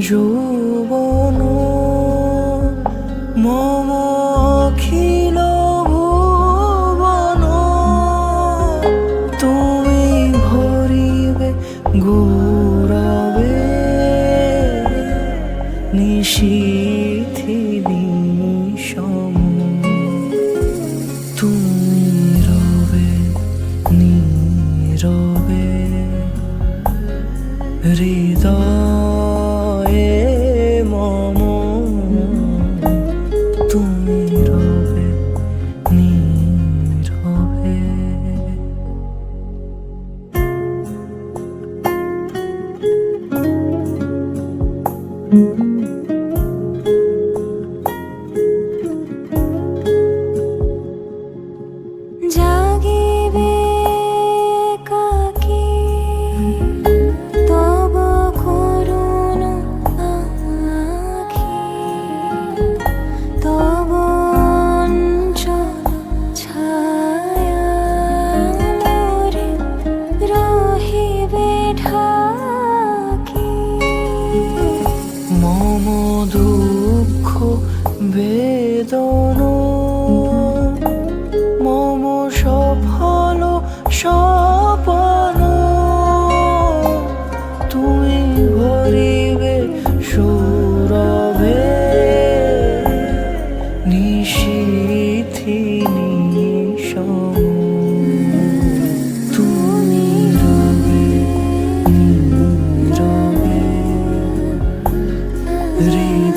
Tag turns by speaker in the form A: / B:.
A: যৌবন মম অখিল ভুবন, তুমি ভরিবে গৌরবে নিশীথি নিশম, তুমি রবে নীরবে হৃদয়ে মম, তুমি রবে নীরবে।
B: জাগিবে কাকি তব করুণ আঁখি, তব অঞ্চল ছায়া মোরে রহিবে ঢাকি।
A: মম দুঃখ বেদন মম সফল স্বপন, তুমি ভরিবে সৌরভে নিশীথি নিশম, তুমি রবে নীরবে হৃদয়ে